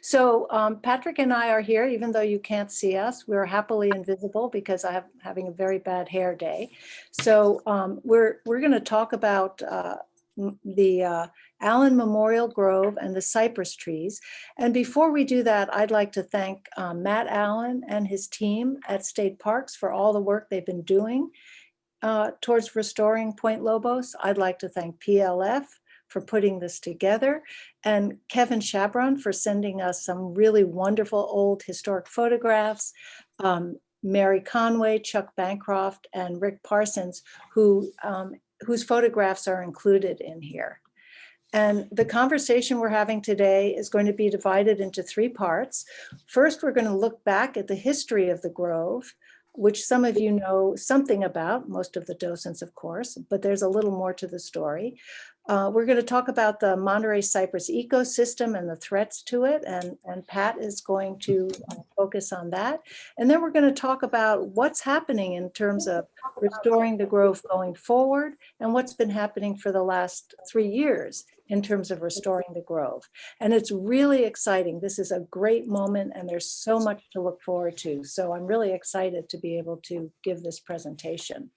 So Patrick and I are here, even though you can't see us. We're happily invisible because I'm having a very bad hair day. So we're going to talk about the Allan Memorial Grove and the cypress trees. And before we do that, I'd like to thank Matt Allan and his team at State Parks for all the work they've been doing towards restoring Point Lobos. I'd like to thank PLF for putting this together, and Kevin Chabron for sending us some really wonderful old historic photographs, Mary Conway, Chuck Bancroft, and Rick Parsons, whose photographs are included in here. And the conversation we're having today is going to be divided into three parts. First, we're going to look back at the history of the Grove, which some of you know something about, most of the docents, of course, but there's a little more to the story. We're going to talk about the Monterey Cypress ecosystem and the threats to it, and Pat is going to focus on that. And then we're going to talk about what's happening in terms of restoring the Grove going forward and what's been happening for the last 3 years in terms of restoring the Grove. And it's really exciting. This is a great moment and there's so much to look forward to. So I'm really excited to be able to give this presentation.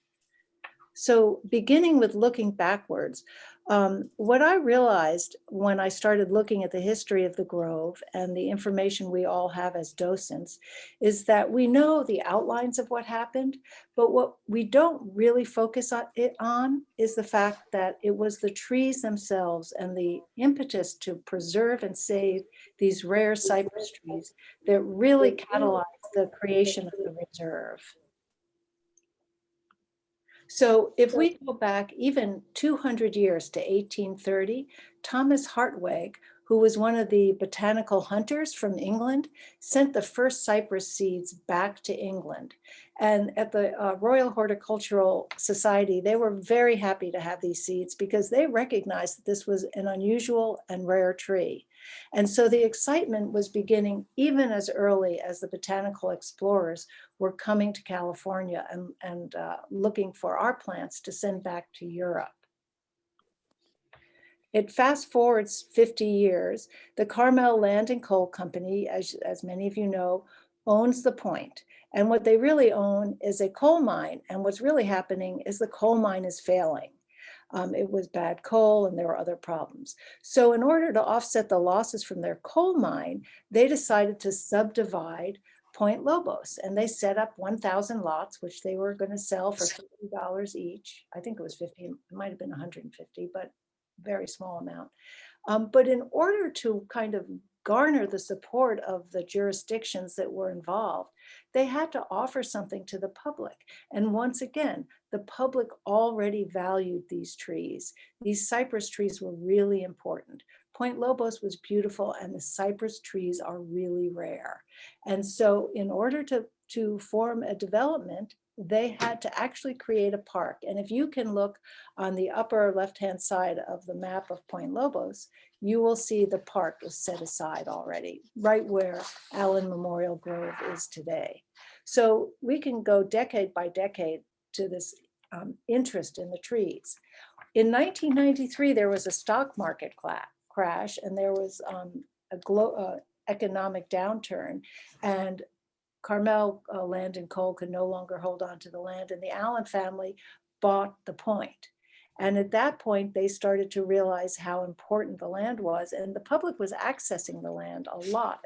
So beginning with looking backwards, what I realized when I started looking at the history of the Grove and the information we all have as docents is that we know the outlines of what happened, but what we don't really focus on is the fact that it was the trees themselves and the impetus to preserve and save these rare cypress trees that really catalyzed the creation of the reserve. So if we go back even 200 years to 1830, Thomas Hartweg, who was one of the botanical hunters from England, sent the first cypress seeds back to England. And at the Royal Horticultural Society, they were very happy to have these seeds because they recognized that this was an unusual and rare tree. And so the excitement was beginning even as early as the botanical explorers were coming to California and looking for our plants to send back to Europe. It fast forwards 50 years. The Carmel Land and Coal Company, as many of you know, owns the point. And what they really own is a coal mine. And what's really happening is the coal mine is failing. It was bad coal and there were other problems. So in order to offset the losses from their coal mine, they decided to subdivide Point Lobos, and they set up 1,000 lots, which they were going to sell for $50 each. I think it was 50, it might have been 150, but very small amount. But in order to kind of garner the support of the jurisdictions that were involved, they had to offer something to the public. And once again, the public already valued these trees. These cypress trees were really important. Point Lobos was beautiful and the cypress trees are really rare. And so in order to form a development, they had to actually create a park. And if you can look on the upper left-hand side of the map of Point Lobos, you will see the park was set aside already, right where Allan Memorial Grove is today. So we can go decade by decade to this interest in the trees. In 1993, there was a stock market crash and there was a economic downturn, and Carmel Land and Coal could no longer hold on to the land, and the Allan family bought the point. And at that point, they started to realize how important the land was, and the public was accessing the land a lot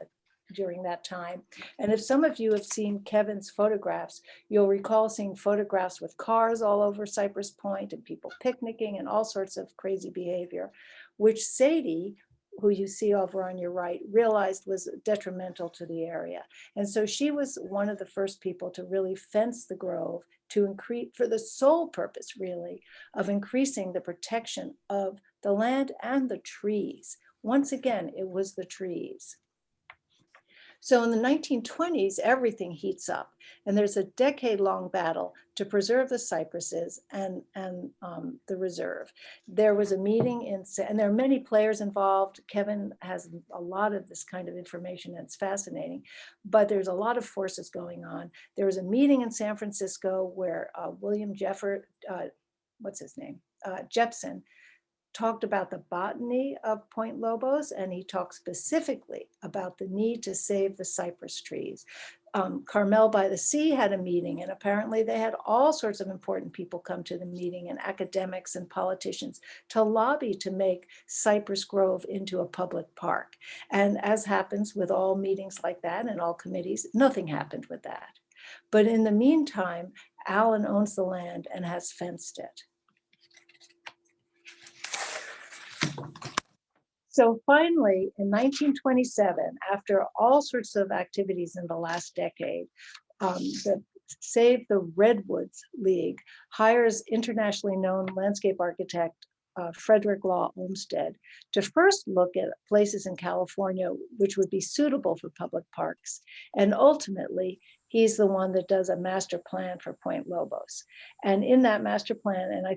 during that time. And if some of you have seen Kevin's photographs, you'll recall seeing photographs with cars all over Cypress Point and people picnicking and all sorts of crazy behavior, which Sadie, who you see over on your right, realized was detrimental to the area. And so she was one of the first people to really fence the Grove to increase, for the sole purpose really, of increasing the protection of the land and the trees. Once again, it was the trees. So in the 1920s, everything heats up, and there's a decade-long battle to preserve the cypresses and the reserve. There was a meeting and there are many players involved. Kevin has a lot of this kind of information, and it's fascinating, but there's a lot of forces going on. There was a meeting in San Francisco where William Jefferson talked about the botany of Point Lobos, and he talked specifically about the need to save the cypress trees. Carmel by the Sea had a meeting, and apparently they had all sorts of important people come to the meeting, and academics and politicians, to lobby to make Cypress Grove into a public park. And as happens with all meetings like that and all committees, nothing happened with that. But in the meantime, Allan owns the land and has fenced it. So finally, in 1927, after all sorts of activities in the last decade, the Save the Redwoods League hires internationally known landscape architect Frederick Law Olmsted to first look at places in California which would be suitable for public parks. And ultimately, he's the one that does a master plan for Point Lobos. And in that master plan, and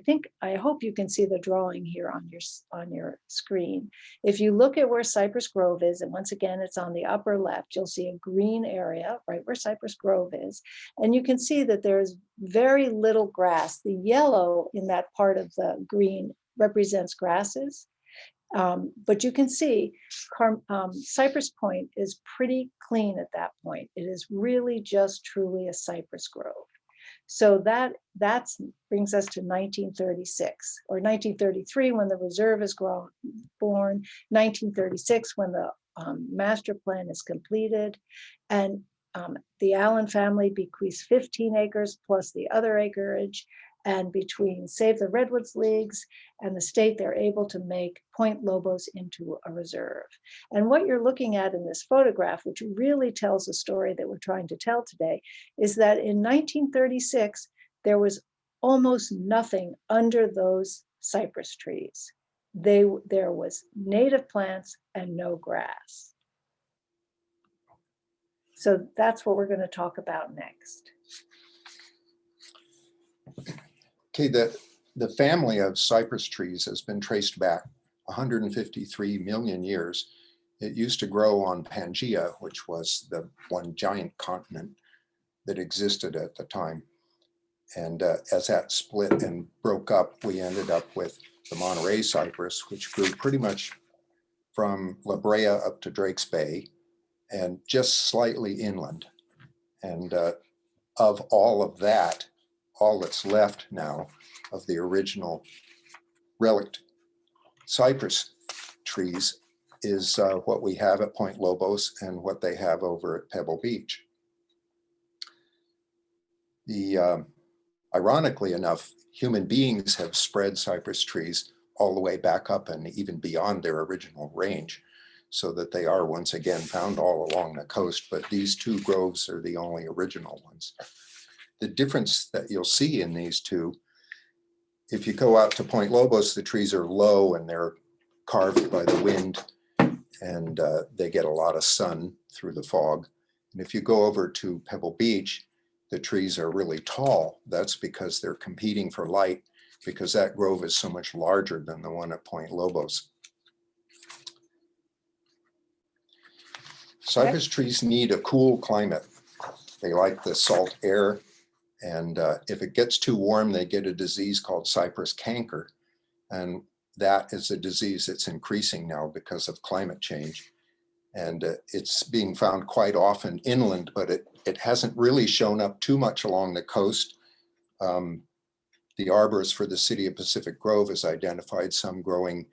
I hope you can see the drawing here on your screen. If you look at where Cypress Grove is, and once again, it's on the upper left, you'll see a green area right where Cypress Grove is. And you can see that there's very little grass. The yellow in that part of the green represents grasses. But you can see Cypress Point is pretty clean at that point. It is really just truly a cypress grove. So that brings us to 1936 or 1933 when the reserve is born, 1936 when the master plan is completed, and the Allan family bequeaths 15 acres plus the other acreage. And between Save the Redwoods Leagues and the state, they're able to make Point Lobos into a reserve. And what you're looking at in this photograph, which really tells the story that we're trying to tell today, is that in 1936, there was almost nothing under those cypress trees. There was native plants and no grass. So that's what we're going to talk about next. Okay, the family of cypress trees has been traced back 153 million years. It used to grow on Pangaea, which was the one giant continent that existed at the time. And as that split and broke up, we ended up with the Monterey Cypress, which grew pretty much from La Brea up to Drake's Bay and just slightly inland. And of all of that, all that's left now of the original relict cypress trees is what we have at Point Lobos and what they have over at Pebble Beach. Ironically enough, human beings have spread cypress trees all the way back up and even beyond their original range, so that they are once again found all along the coast, but these two groves are the only original ones. The difference that you'll see in these two, if you go out to Point Lobos, the trees are low and they're carved by the wind, and they get a lot of sun through the fog. And if you go over to Pebble Beach, the trees are really tall. That's because they're competing for light, because that grove is so much larger than the one at Point Lobos. Cypress trees need a cool climate. They like the salt air. And if it gets too warm, they get a disease called cypress canker. And that is a disease that's increasing now because of climate change. And it's being found quite often inland, but it hasn't really shown up too much along the coast. The arborist for the city of Pacific Grove has identified some growing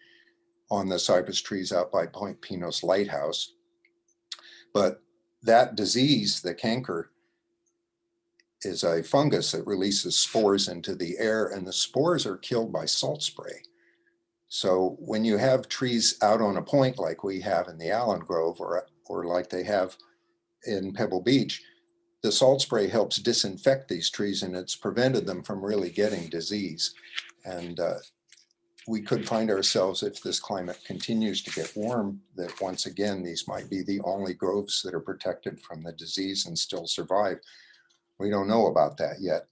on the cypress trees out by Point Pinos Lighthouse. But that disease, the canker, is a fungus that releases spores into the air, and the spores are killed by salt spray. So when you have trees out on a point like we have in the Allan Grove or like they have in Pebble Beach, the salt spray helps disinfect these trees, and it's prevented them from really getting disease. And we could find ourselves, if this climate continues to get warm, that once again, these might be the only groves that are protected from the disease and still survive. We don't know about that yet.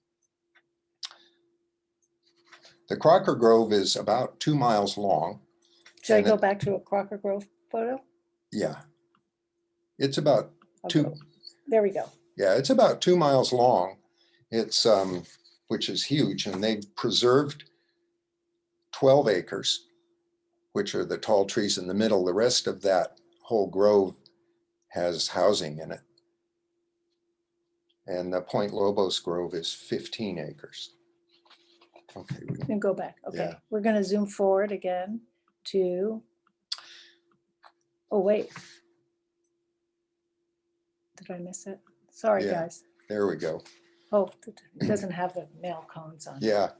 The Crocker Grove is about 2 miles long. Should I go back to a Crocker Grove photo? Yeah. It's about There we go. Yeah, it's about 2 miles long. It's, which is huge, and they've preserved 12 acres which are the tall trees in the middle. The rest of that whole grove has housing in it. And the Point Lobos Grove is 15 acres. Okay. You can go back. Okay, Yeah. we're going to zoom forward again to, oh, wait. Did I miss it? Sorry, Yeah. guys. There we go. Oh, it doesn't have the male cones on. Yeah.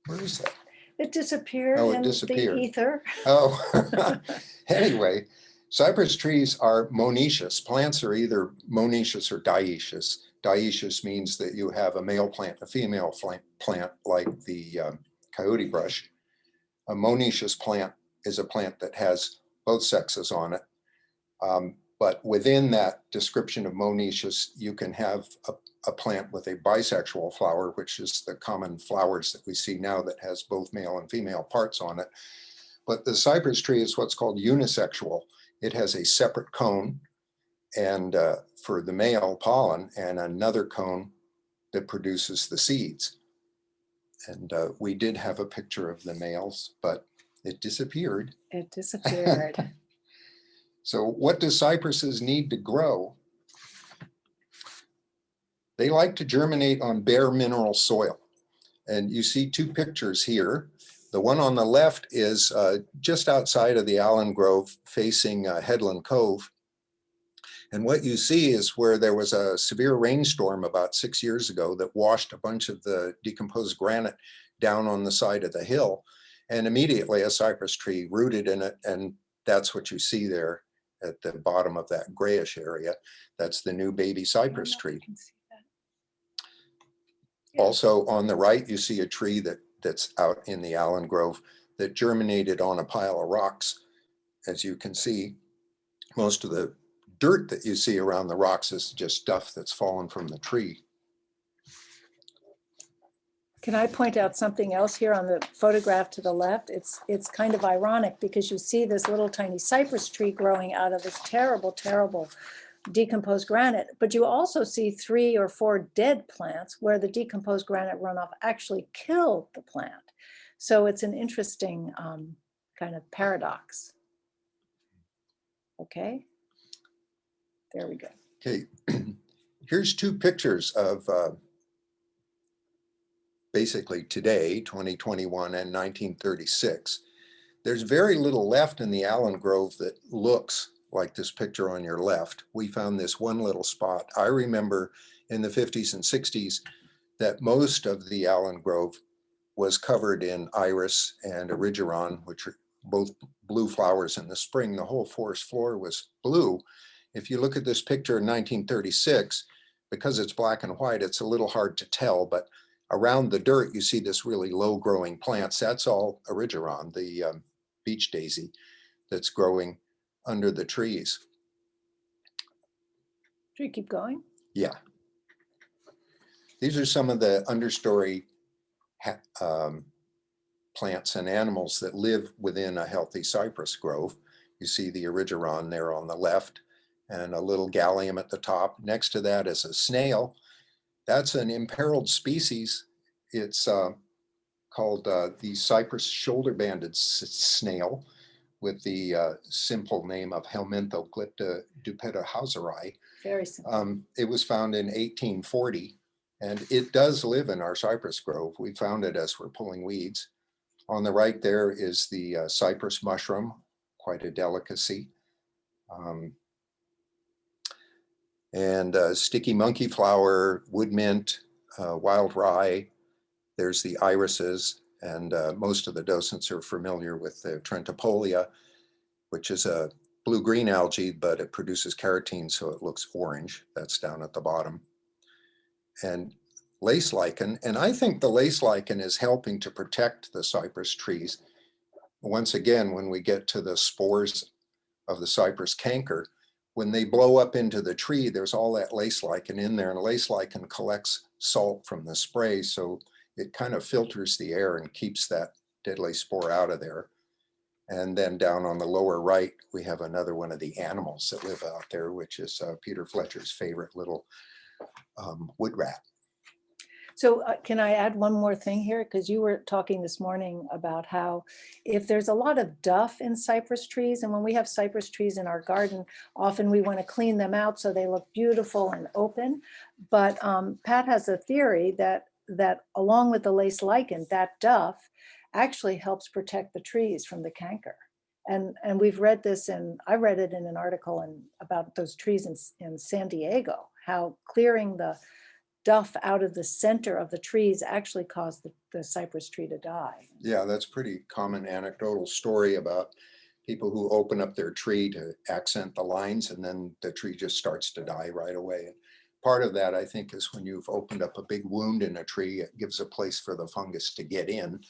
Where is that? It disappeared Oh, it in disappeared. the ether. Oh, anyway, cypress trees are monoecious. Plants are either monoecious or dioecious. Dioecious means that you have a male plant, a female plant, like the coyote brush. A monoecious plant is a plant that has both sexes on it. But within that description of monoecious, you can have a plant with a bisexual flower, which is the common flowers that we see now that has both male and female parts on it. But the cypress tree is what's called unisexual. It has a separate cone and for the male pollen, and another cone that produces the seeds. And we did have a picture of the males, but it disappeared. It disappeared. So what do cypresses need to grow? They like to germinate on bare mineral soil. And you see two pictures here. The one on the left is just outside of the Allan Grove facing Headland Cove. And what you see is where there was a severe rainstorm about 6 years ago that washed a bunch of the decomposed granite down on the side of the hill. And immediately a cypress tree rooted in it. And that's what you see there at the bottom of that grayish area. That's the new baby cypress tree. Yeah. Also on the right, you see a tree that's out in the Allan Grove that germinated on a pile of rocks. As you can see, most of the dirt that you see around the rocks is just stuff that's fallen from the tree. Can I point out something else here on the photograph to the left? It's kind of ironic because you see this little tiny cypress tree growing out of this terrible, terrible decomposed granite, but you also see 3 or 4 dead plants where the decomposed granite runoff actually killed the plant. So it's an interesting kind of paradox. Okay, there we go. Okay, here's 2 pictures of basically today, 2021 and 1936. There's very little left in the Allan Grove that looks like this picture on your left. We found this one little spot. I remember in the 50s and 60s that most of the Allan Grove was covered in iris and erigeron, which are both blue flowers in the spring. The whole forest floor was blue. If you look at this picture in 1936, because it's black and white, it's a little hard to tell, but around the dirt, you see this really low growing plants. That's all erigeron, the beach daisy that's growing under the trees. Should we keep going? Yeah. These are some of the understory plants and animals that live within a healthy cypress grove. You see the erigeron there on the left and a little gallium at the top. Next to that is a snail. That's an imperiled species. It's called the cypress shoulder-banded snail with the simple name of Helminthoglypta dupeta hauseri. Very simple. It was found in 1840, and it does live in our cypress grove. We found it as we're pulling weeds. On the right there is the cypress mushroom, quite a delicacy. And sticky monkey flower, wood mint, wild rye. There's the irises, and most of the docents are familiar with the Trentipolia, which is a blue-green algae, but it produces carotene, so it looks orange. That's down at the bottom. And lace lichen, and I think the lace lichen is helping to protect the cypress trees. Once again, when we get to the spores of the cypress canker, when they blow up into the tree, there's all that lace lichen in there, and lace lichen collects salt from the spray, so it kind of filters the air and keeps that deadly spore out of there. And then down on the lower right, we have another one of the animals that live out there, which is Peter Fletcher's favorite little wood rat. So can I add one more thing here? Because you were talking this morning about how if there's a lot of duff in cypress trees, and when we have cypress trees in our garden, often we want to clean them out so they look beautiful and open. But Pat has a theory that along with the lace lichen, that duff actually helps protect the trees from the canker. And we've read this, and I read it in an article about those trees in San Diego, how clearing the duff out of the center of the trees actually caused the cypress tree to die. Yeah, that's a pretty common anecdotal story about people who open up their tree to accent the lines, and then the tree just starts to die right away. Part of that, I think, is when you've opened up a big wound in a tree, it gives a place for the fungus to get in,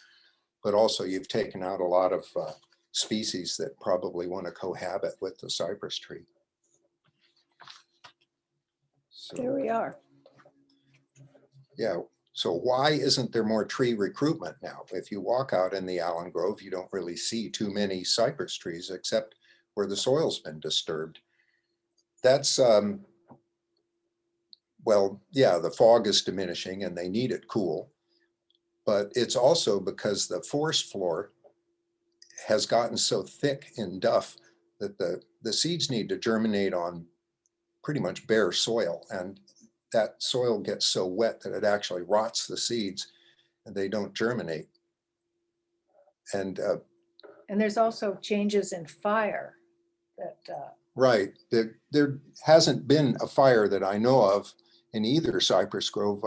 but also you've taken out a lot of species that probably want to cohabit with the cypress tree. So, There we are. yeah, so why isn't there more tree recruitment now? If you walk out in the Allan Grove, you don't really see too many cypress trees except where the soil's been disturbed. That's, well, yeah, the fog is diminishing and they need it cool, but it's also because the forest floor has gotten so thick in duff that the seeds need to germinate on pretty much bare soil, and that soil gets so wet that it actually rots the seeds and they don't germinate. And there's also changes in fire that right, there hasn't been a fire that I know of in either cypress grove.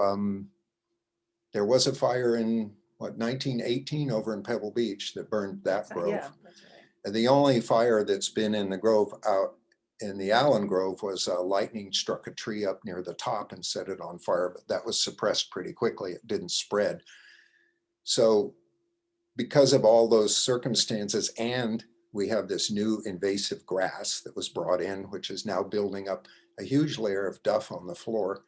There was a fire in what, 1918 over in Pebble Beach that burned that grove. yeah, that's right. And the only fire that's been in the grove out in the Allan Grove was lightning struck a tree up near the top and set it on fire, but that was suppressed pretty quickly. It didn't spread. So because of all those circumstances, and we have this new invasive grass that was brought in, which is now building up a huge layer of duff on the floor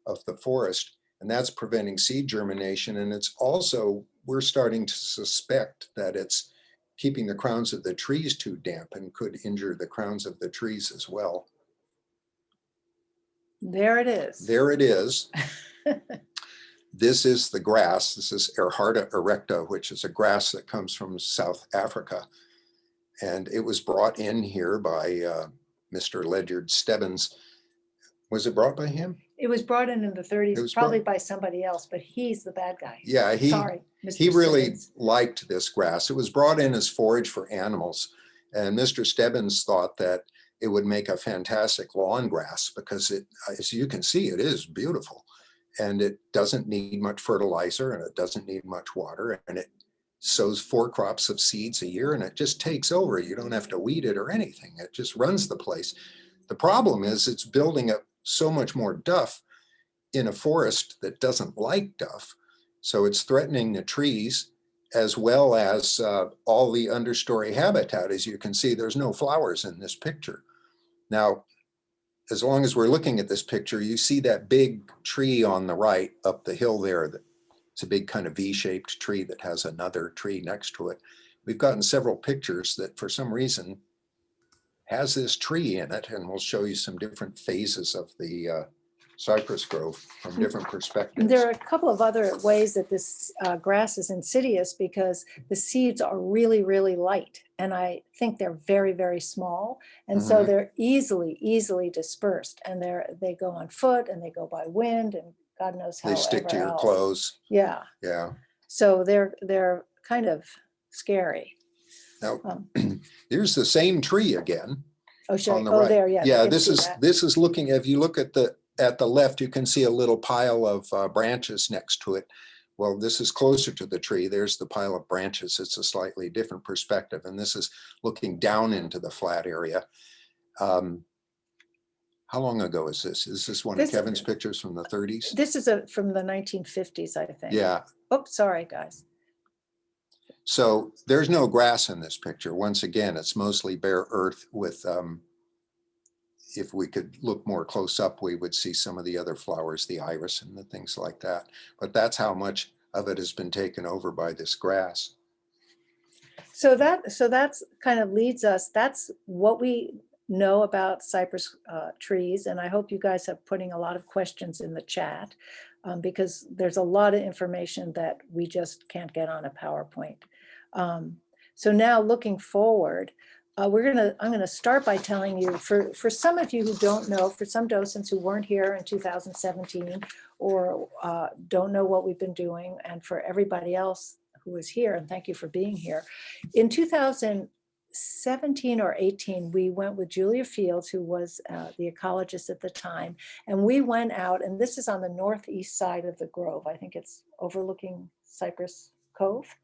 of the forest, and that's preventing seed germination. And it's also, we're starting to suspect that it's keeping the crowns of the trees too damp and could injure the crowns of the trees as well. There it is. There it is. This is the grass. This is Earharta erecta, which is a grass that comes from South Africa. And it was brought in here by Mr. Ledyard Stebbins. Was it brought by him? It was brought in the 30s, was probably brought- by somebody else, but he's the bad guy. Yeah, Sorry, Mr. he really Simmons. liked this grass. It was brought in as forage for animals. And Mr. Stebbins thought that it would make a fantastic lawn grass because it, as you can see, it is beautiful. And it doesn't need much fertilizer and it doesn't need much water. And it sows 4 crops of seeds a year and it just takes over. You don't have to weed it or anything. It just runs the place. The problem is it's building up so much more duff in a forest that doesn't like duff. So it's threatening the trees as well as all the understory habitat. As you can see, there's no flowers in this picture. Now, as long as we're looking at this picture, you see that big tree on the right up the hill there. It's a big kind of V-shaped tree that has another tree next to it. We've gotten several pictures that for some reason has this tree in it, and we'll show you some different phases of the cypress grove from different perspectives. There are a couple of other ways that this grass is insidious because the seeds are really, really light. And I think they're very, very small. And so they're easily dispersed. And they go on foot and they go by wind and God knows how. They stick to your else. clothes. Yeah. Yeah. So they're kind of scary. Now, here's the same tree again. Oh, sure. On the Oh, right. there, yeah. Yeah, this is looking, if you look at the left, you can see a little pile of branches next to it. Well, this is closer to the tree. There's the pile of branches. It's a slightly different perspective. And this is looking down into the flat area. How long ago is this? Is this one of Kevin's pictures from the 30s? This is from the 1950s, I think. Yeah. Oh, sorry, guys. So there's no grass in this picture. Once again, it's mostly bare earth with, if we could look more close up, we would see some of the other flowers, the iris and the things like that. But that's how much of it has been taken over by this grass. So that's kind of leads us, that's what we know about cypress trees. And I hope you guys are putting a lot of questions in the chat. because there's a lot of information that we just can't get on a PowerPoint. So now looking forward, I'm gonna start by telling you, for some of you who don't know, for some docents who weren't here in 2017 or don't know what we've been doing, and for everybody else who is here, and thank you for being here. In 2017 or 18, we went with Julia Fields, who was the ecologist at the time, and we went out, and this is on the northeast side of the Grove. I think it's overlooking Cypress Cove.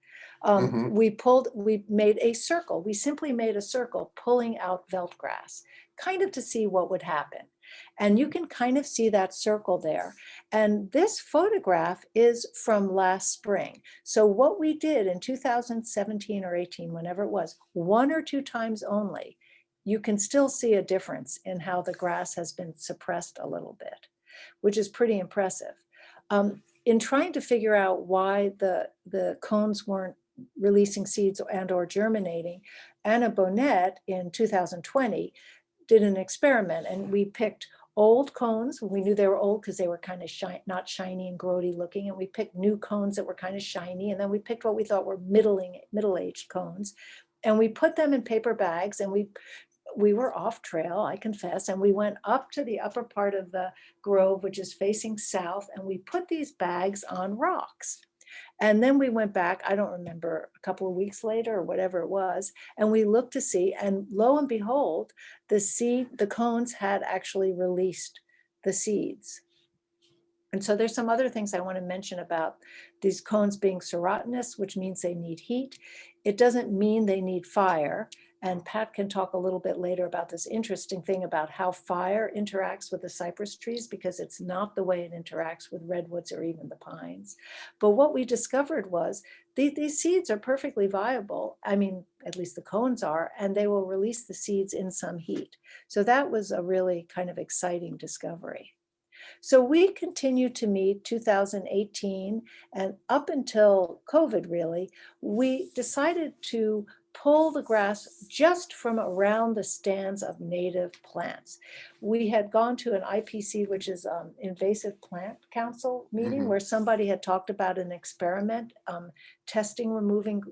We made a circle. We simply made a circle pulling out veldt grass, kind of to see what would happen. And you can kind of see that circle there. And this photograph is from last spring. So what we did in 2017 or 18, whenever it was, 1 or 2 times only, you can still see a difference in how the grass has been suppressed a little bit, which is pretty impressive. In trying to figure out why the cones weren't releasing seeds and or germinating, Anna Bonnet in 2020 did an experiment, and we picked old cones. We knew they were old because they were kind of not shiny and grody looking, and we picked new cones that were kind of shiny, and then we picked what we thought were middle-aged cones, and we put them in paper bags, and we were off trail, I confess, and we went up to the upper part of the Grove, which is facing south, and we put these bags on rocks. And then we went back, I don't remember, a couple of weeks later or whatever it was, and we looked to see, and lo and behold, the cones had actually released the seeds. And so there's some other things I want to mention about these cones being serotinous, which means they need heat. It doesn't mean they need fire. And Pat can talk a little bit later about this interesting thing about how fire interacts with the cypress trees, because it's not the way it interacts with redwoods or even the pines. But what we discovered was these seeds are perfectly viable. I mean, at least the cones are, and they will release the seeds in some heat. So that was a really kind of exciting discovery. So we continued to meet 2018, and up until COVID really, we decided to pull the grass just from around the stands of native plants. We had gone to an IPC, which is Invasive Plant Council meeting, where somebody had talked about an experiment testing removing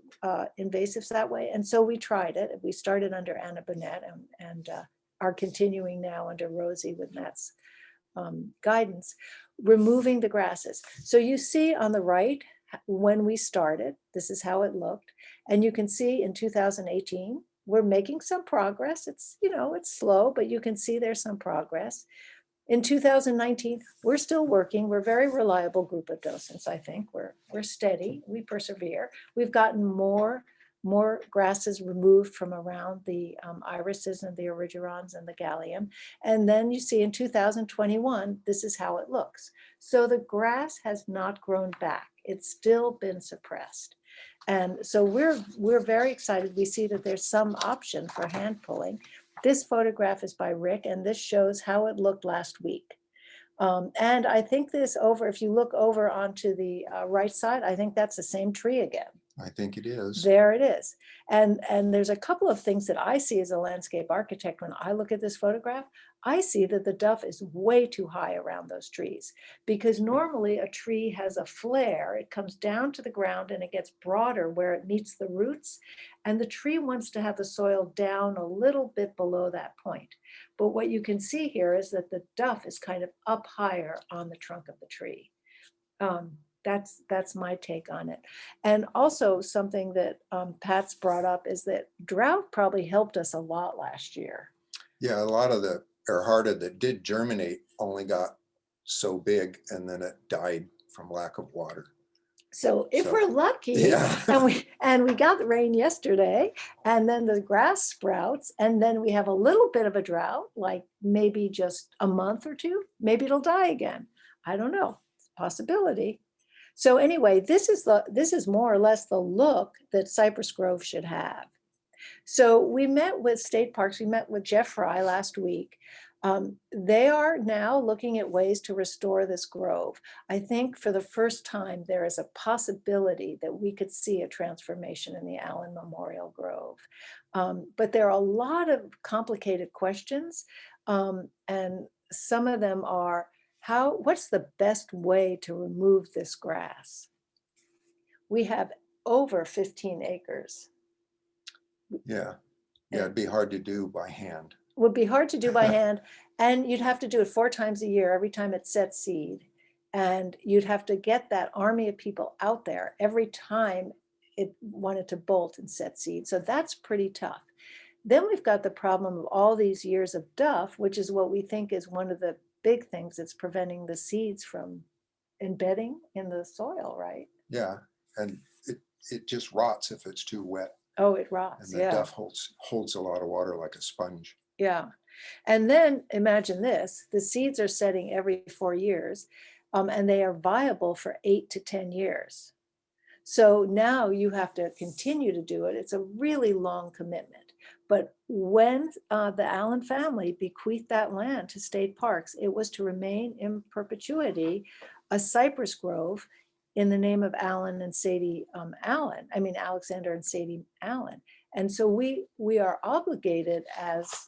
invasives that way. And so we tried it. We started under Anna Bonnet and are continuing now under Rosie with Matt's guidance, removing the grasses. So you see on the right, when we started, this is how it looked. And you can see in 2018, we're making some progress. It's, it's slow, but you can see there's some progress. In 2019, we're still working. We're a very reliable group of docents, I think. We're steady, we persevere. We've gotten more grasses removed from around the irises and the erigerons and the gallium. And then you see in 2021, this is how it looks. So the grass has not grown back. It's still been suppressed. And so we're very excited. We see that there's some option for hand pulling. This photograph is by Rick, and this shows how it looked last week. And I think if you look over onto the right side, I think that's the same tree again. I think it is. There it is. And there's a couple of things that I see as a landscape architect when I look at this photograph. I see that the duff is way too high around those trees, because normally a tree has a flare. It comes down to the ground and it gets broader where it meets the roots. And the tree wants to have the soil down a little bit below that point. But what you can see here is that the duff is kind of up higher on the trunk of the tree. That's my take on it. And also something that Pat's brought up is that drought probably helped us a lot last year. Yeah, a lot of the Erharta that did germinate only got so big, and then it died from lack of water. So if we're lucky, yeah. and we got the rain yesterday, and then the grass sprouts, and then we have a little bit of a drought, like maybe just a month or two, maybe it'll die again. I don't know, it's a possibility. So anyway, this is more or less the look that Cypress Grove should have. So we met with state parks. We met with Jeff Fry last week. They are now looking at ways to restore this grove. I think for the first time, there is a possibility that we could see a transformation in the Allan Memorial Grove. But there are a lot of complicated questions. And some of them are, what's the best way to remove this grass? We have over 15 acres. Yeah. Yeah, it'd be hard to do by hand. Would be hard to do by hand, and you'd have to do it 4 times a year, every time it sets seed. And you'd have to get that army of people out there every time it wanted to bolt and set seed. So that's pretty tough. Then we've got the problem of all these years of duff, which is what we think is one of the big things that's preventing the seeds from embedding in the soil, right? Yeah, and it just rots if it's too wet. Oh, it And rots, the yeah. duff holds a lot of water like a sponge. Yeah. And then imagine this, the seeds are setting every 4 years, and they are viable for 8 to 10 years. So now you have to continue to do it. It's a really long commitment. But when the Allan family bequeathed that land to state parks, it was to remain in perpetuity a cypress grove in the name of Allan and Sadie Allan. I mean, Alexander and Sadie Allan. And so we are obligated as,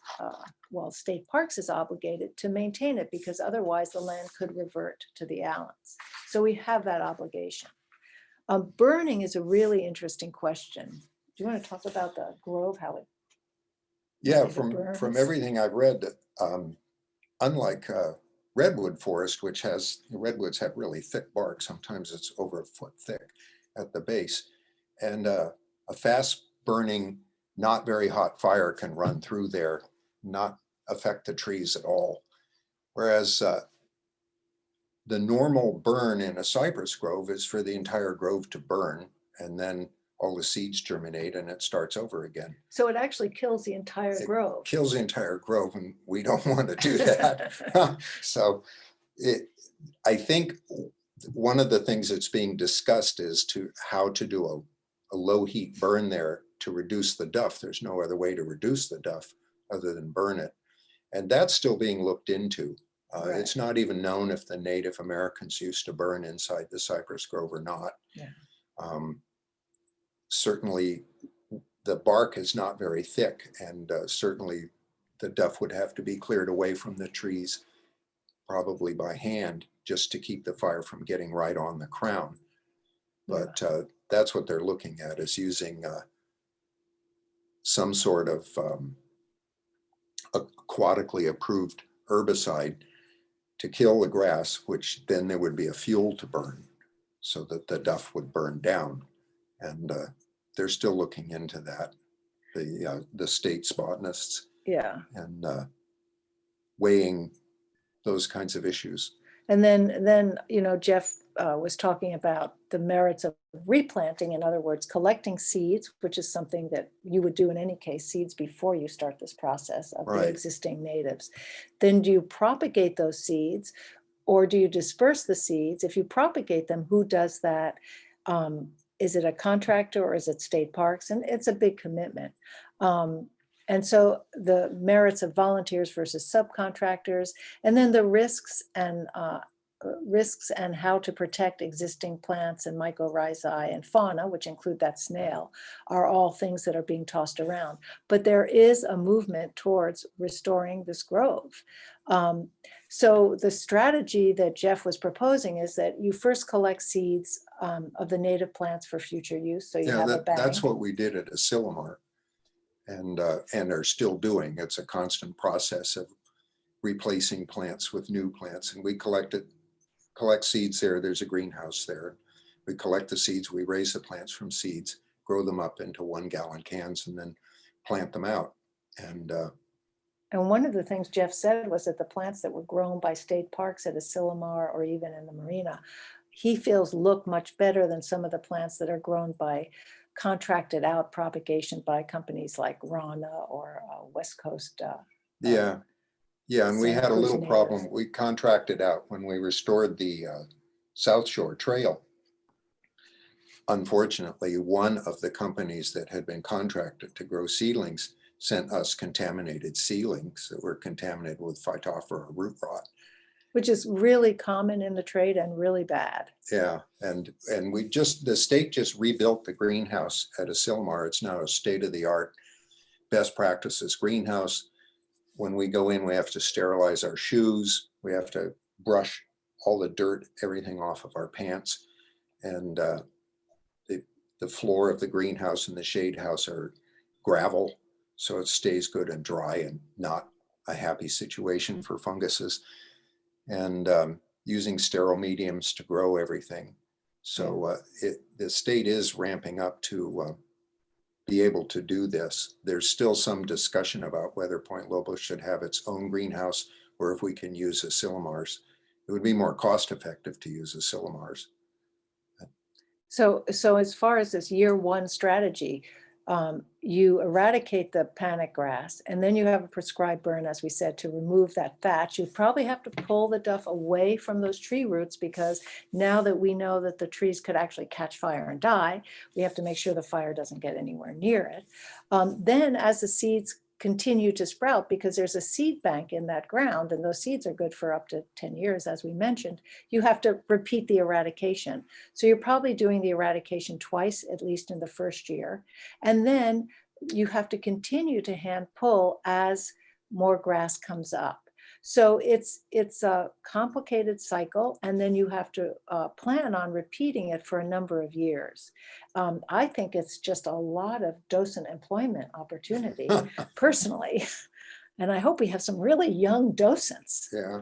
well, state parks is obligated to maintain it, because otherwise the land could revert to the Allans. So we have that obligation. Burning is a really interesting question. Do you want to talk about the grove, how it? Yeah, it from burns? everything I've read, unlike redwood forest, which redwoods have really thick bark. Sometimes it's over a foot thick at the base, and a fast burning, not very hot fire can run through there, not affect the trees at all. Whereas the normal burn in a cypress grove is for the entire grove to burn, and then all the seeds germinate and it starts over again. So it actually kills the entire grove. Kills the entire grove, and we don't want to do that. So I think one of the things that's being discussed is how to do a low heat burn there to reduce the duff. There's no other way to reduce the duff other than burn it. And that's still being looked into. Right. It's not even known if the Native Americans used to burn inside the cypress grove or not. Yeah. Certainly the bark is not very thick, and certainly the duff would have to be cleared away from the trees, probably by hand, just to keep the fire from getting right on the crown. But that's what they're looking at, is using some sort of aquatically approved herbicide to kill the grass, which then there would be a fuel to burn so that the duff would burn down. And they're still looking into that, the state's botanists. Yeah. And weighing those kinds of issues. And then Jeff was talking about the merits of replanting, in other words, collecting seeds, which is something that you would do in any case, seeds before you start this process of the existing natives. Then do you propagate those seeds, or do you disperse the seeds? If you propagate them, who does that? Is it a contractor or is it state parks? And it's a big commitment. And so the merits of volunteers versus subcontractors, and then the risks and how to protect existing plants and mycorrhizae and fauna, which include that snail, are all things that are being tossed around. But there is a movement towards restoring this grove. So the strategy that Jeff was proposing is that you first collect seeds of the native plants for future use. So you have a bank. That's what we did at Asilomar, and are still doing. It's a constant process of replacing plants with new plants. And we collect seeds there. There's a greenhouse there. We collect the seeds, we raise the plants from seeds, grow them up into 1-gallon cans, and then plant them out. And one of the things Jeff said was that the plants that were grown by state parks at Asilomar or even in the marina, he feels look much better than some of the plants that are grown by contracted out propagation by companies like Rana or West Coast. Yeah, and we had a little problem. We contracted out when we restored the South Shore Trail. Unfortunately, one of the companies that had been contracted to grow seedlings sent us contaminated seedlings that were contaminated with Phytophthora root rot. Which is really common in the trade and really bad. Yeah, and the state just rebuilt the greenhouse at Asilomar. It's now a state-of-the-art, best practices greenhouse. When we go in, we have to sterilize our shoes. We have to brush all the dirt, everything off of our pants. And the floor of the greenhouse and the shade house are gravel, so it stays good and dry and not a happy situation for funguses. And using sterile mediums to grow everything. So the state is ramping up to be able to do this. There's still some discussion about whether Point Lobos should have its own greenhouse or if we can use Asilomars. It would be more cost effective to use Asilomars. So as far as this year one strategy, you eradicate the panic grass, and then you have a prescribed burn, as we said, to remove that thatch. You probably have to pull the duff away from those tree roots, because now that we know that the trees could actually catch fire and die, we have to make sure the fire doesn't get anywhere near it. Then as the seeds continue to sprout, because there's a seed bank in that ground, and those seeds are good for up to 10 years, as we mentioned, you have to repeat the eradication. So you're probably doing the eradication twice, at least in the first year. And then you have to continue to hand pull as more grass comes up. So it's a complicated cycle, and then you have to plan on repeating it for a number of years. I think it's just a lot of docent employment opportunity, personally, and I hope we have some really young docents. Yeah.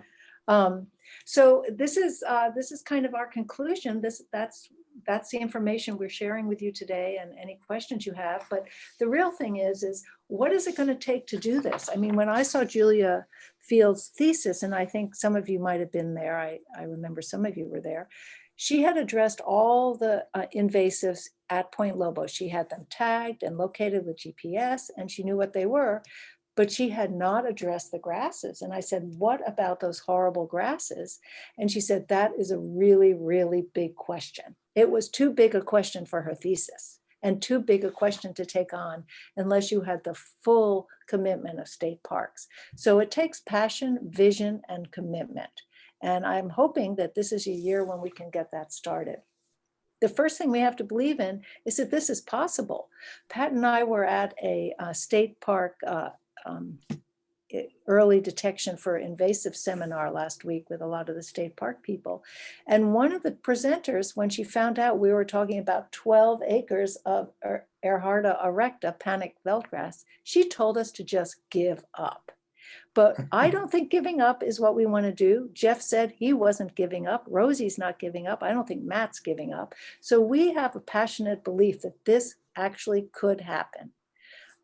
So this is kind of our conclusion. That's the information we're sharing with you today, and any questions you have. But the real thing is what is it going to take to do this? I mean, when I saw Julia Field's thesis, and I think some of you might have been there, I remember some of you were there, she had addressed all the invasives at Point Lobos. She had them tagged and located with GPS, and she knew what they were, but she had not addressed the grasses. And I said, what about those horrible grasses? And she said, that is a really, really big question. It was too big a question for her thesis, and too big a question to take on unless you had the full commitment of state parks. So it takes passion, vision, and commitment. And I'm hoping that this is a year when we can get that started. The first thing we have to believe in is that this is possible. Pat and I were at a state park early detection for invasive seminar last week with a lot of the state park people. And one of the presenters, when she found out we were talking about 12 acres of Ehrharta erecta, panic veldtgrass, she told us to just give up. But I don't think giving up is what we want to do. Jeff said he wasn't giving up. Rosie's not giving up. I don't think Matt's giving up. So we have a passionate belief that this actually could happen.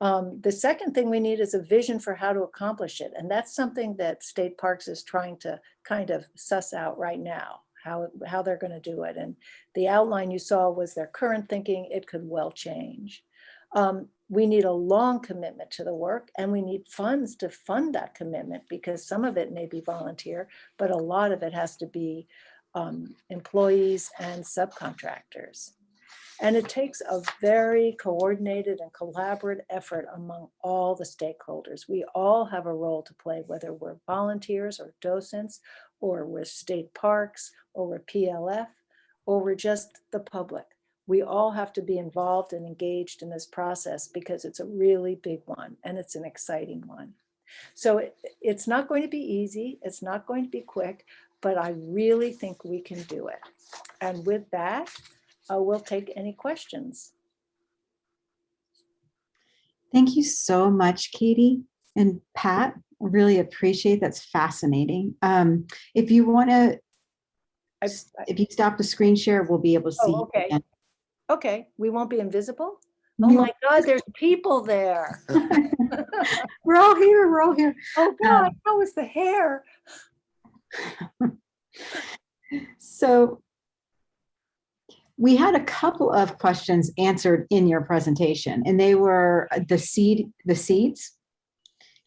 The second thing we need is a vision for how to accomplish it. And that's something that State Parks is trying to kind of suss out right now, how they're going to do it. And the outline you saw was their current thinking. It could well change. We need a long commitment to the work, and we need funds to fund that commitment, because some of it may be volunteer, but a lot of it has to be employees and subcontractors. And it takes a very coordinated and collaborative effort among all the stakeholders. We all have a role to play, whether we're volunteers or docents, or we're state parks, or we're PLF, or we're just the public. We all have to be involved and engaged in this process, because it's a really big one, and it's an exciting one. So it's not going to be easy. It's not going to be quick, but I really think we can do it. And with that, we'll take any questions. Thank you so much, Katie and Pat. I really appreciate that's fascinating. If you want to, if you stop the screen share, we'll be able to see. Okay. You Okay, we won't be invisible? Oh my God, there's people there. We're all here. We're all here. Oh God, how was the hair? So we had a couple of questions answered in your presentation, and they were the seeds,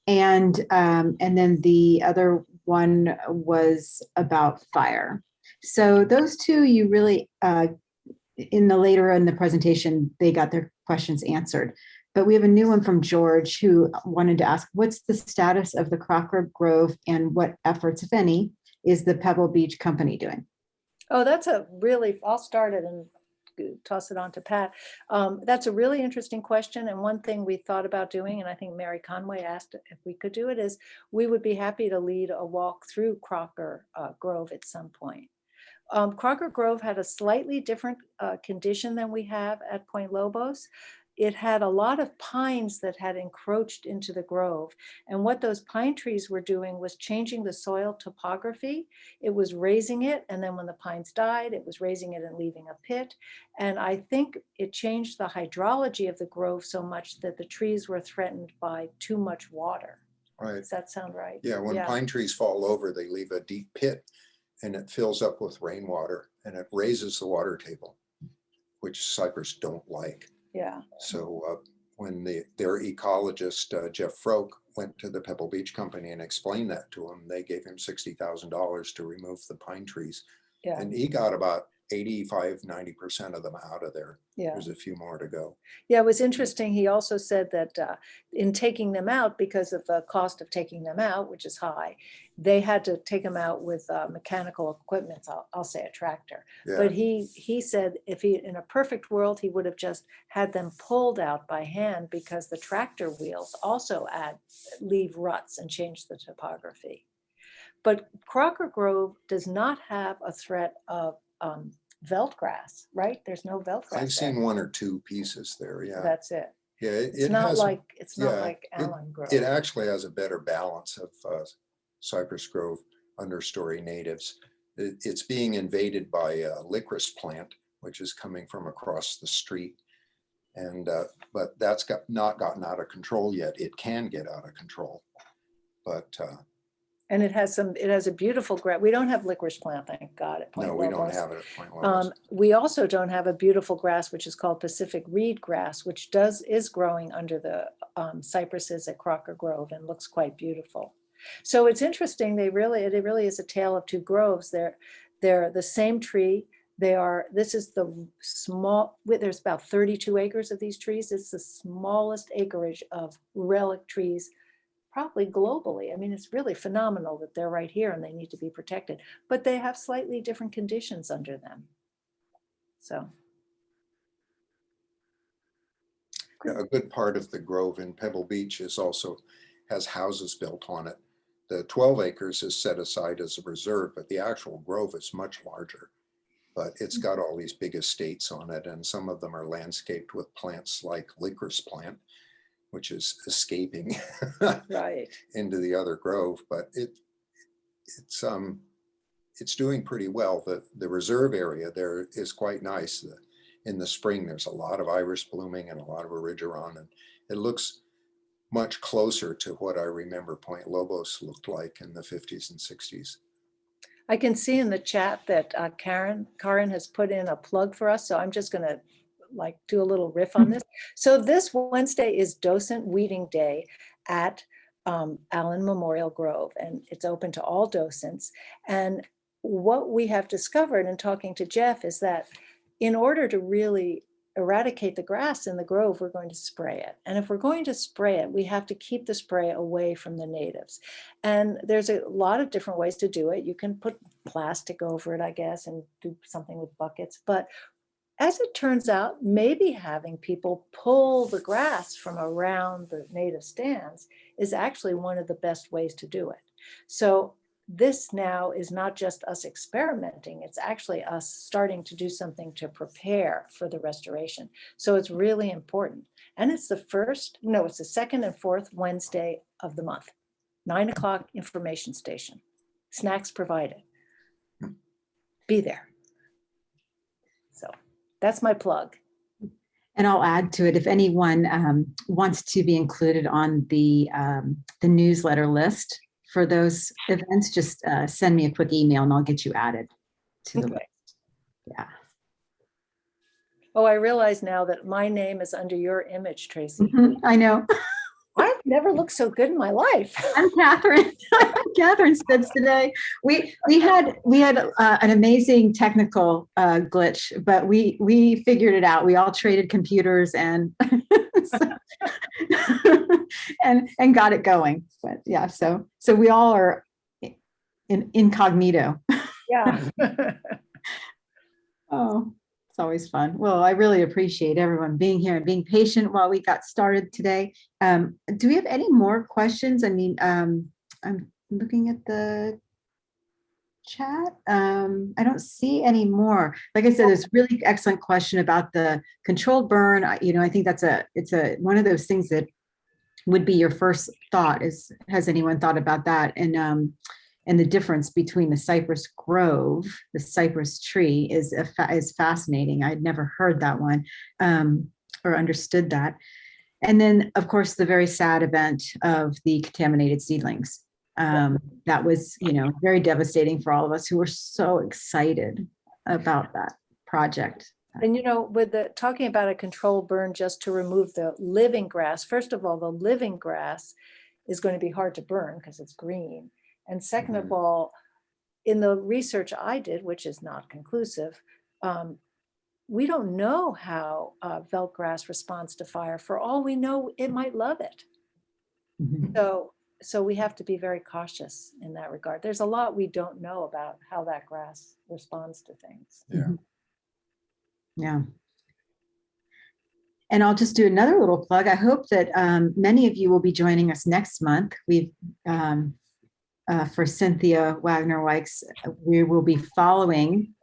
and then the other one was about fire. So those two, you really in the presentation, they got their questions answered. But we have a new one from George, who wanted to ask, what's the status of the Crocker Grove, and what efforts, if any, is the Pebble Beach company doing? Oh, that's a really, I'll start it and toss it on to Pat. That's a really interesting question. And one thing we thought about doing, and I think Mary Conway asked if we could do it, is we would be happy to lead a walk through Crocker Grove at some point. Crocker Grove had a slightly different condition than we have at Point Lobos. It had a lot of pines that had encroached into the grove. And what those pine trees were doing was changing the soil topography. It was raising it. And then when the pines died, it was raising it and leaving a pit. And I think it changed the hydrology of the grove so much that the trees were threatened by too much water. Right. Does that sound right? Yeah, when pine trees fall over, they leave a deep pit and it fills up with rainwater and it raises the water table, which cypress don't like. Yeah. So when their ecologist, Jeff Froke, went to the Pebble Beach company and explained that to him, they gave him $60,000 to remove the pine trees. Yeah. And he got about 85–90% of them out of there. Yeah. There's a few more to go. Yeah, it was interesting. He also said that in taking them out, because of the cost of taking them out, which is high, they had to take them out with mechanical equipment. I'll say a tractor. Yeah. But he said if he, in a perfect world, he would have just had them pulled out by hand, because the tractor wheels also leave ruts and change the topography. But Crocker Grove does not have a threat of veldt grass, right? There's no veldt grass. I've seen one or two pieces there. Yeah. That's it. Yeah. It's not like Allan Grove. It actually has a better balance of Cypress Grove understory natives. It's being invaded by a licorice plant, which is coming from across the street. And but that's not gotten out of control yet. It can get out of control. But and it has a beautiful grass. We don't have licorice plant, thank God, at Point no, Lobos. we don't have it at Point Lobos. We also don't have a beautiful grass, which is called Pacific reed grass, which is growing under the cypresses at Crocker Grove and looks quite beautiful. So it's interesting. It really is a tale of two groves. They're the same tree. This is the small, there's about 32 acres of these trees. It's the smallest acreage of relic trees probably globally. I mean, it's really phenomenal that they're right here and they need to be protected, but they have slightly different conditions under them. So. Yeah, a good part of the grove in Pebble Beach has houses built on it. The 12 acres is set aside as a reserve, but the actual grove is much larger. But it's got all these big estates on it, and some of them are landscaped with plants like licorice plant, which is escaping right into the other grove. But it's doing pretty well. The reserve area there is quite nice. In the spring, there's a lot of iris blooming and a lot of erigeron, and it looks much closer to what I remember Point Lobos looked like in the 50s and 60s. I can see in the chat that Karen has put in a plug for us, so I'm just going to do a little riff on this. So this Wednesday is Docent Weeding Day at Allan Memorial Grove, and it's open to all docents. And what we have discovered in talking to Jeff is that in order to really eradicate the grass in the grove, we're going to spray it. And if we're going to spray it, we have to keep the spray away from the natives. And there's a lot of different ways to do it. You can put plastic over it, I guess, and do something with buckets. But as it turns out, maybe having people pull the grass from around the native stands is actually one of the best ways to do it. So this now is not just us experimenting, it's actually us starting to do something to prepare for the restoration. So it's really important. And it's it's the second and fourth Wednesday of the month, 9 o'clock information station, snacks provided. Be there. So that's my plug. And I'll add to it, if anyone wants to be included on the newsletter list for those events, just send me a quick email and I'll get you added to the list. Yeah. Oh, I realize now that my name is under your image, Tracy. I know. I've never looked so good in my life. I'm Catherine. Catherine Spitz today. We had an amazing technical glitch, but we figured it out. We all traded computers and and got it going. But yeah, so we all are in incognito. Yeah. Oh, It's always fun. Well, I really appreciate everyone being here and being patient while we got started today. Do we have any more questions? I mean, I'm looking at the chat. I don't see any more. Like I said, there's really excellent question about the controlled burn. I think it's one of those things that would be your first thought is, has anyone thought about that? And the difference between the cypress grove, the cypress tree is fascinating. I'd never heard that one or understood that. And then, of course, the very sad event of the contaminated seedlings. That was, very devastating for all of us who were so excited about that project. And with talking about a controlled burn just to remove the living grass, first of all, the living grass is going to be hard to burn because it's green. And second of all, in the research I did, which is not conclusive, we don't know how veldt grass responds to fire. For all we know, it might love it. Mhm. So we have to be very cautious in that regard. There's a lot we don't know about how that grass responds to things. Yeah. Yeah. And I'll just do another little plug. I hope that many of you will be joining us next month. We've for Cynthia Wagner-Wykes, we will be following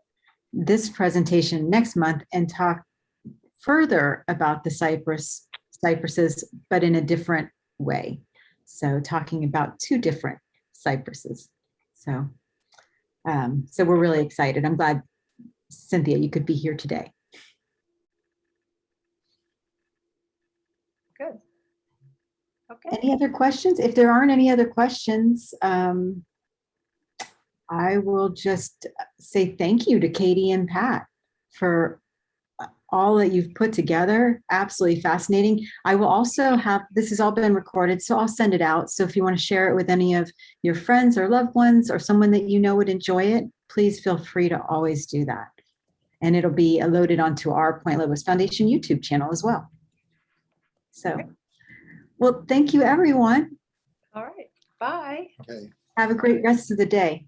this presentation next month and talk further about the cypresses, but in a different way. So talking about two different cypresses. So we're really excited. I'm glad, Cynthia, you could be here today. Good. Okay. Any other questions? If there aren't any other questions, I will just say thank you to Katie and Pat for all that you've put together. Absolutely fascinating. I will also have, this has all been recorded, so I'll send it out. So if you want to share it with any of your friends or loved ones or someone that would enjoy it, please feel free to always do that. And it'll be loaded onto our Point Lobos Foundation YouTube channel as well. So, well, thank you, everyone. All right. Bye. Okay. Have a great rest of the day.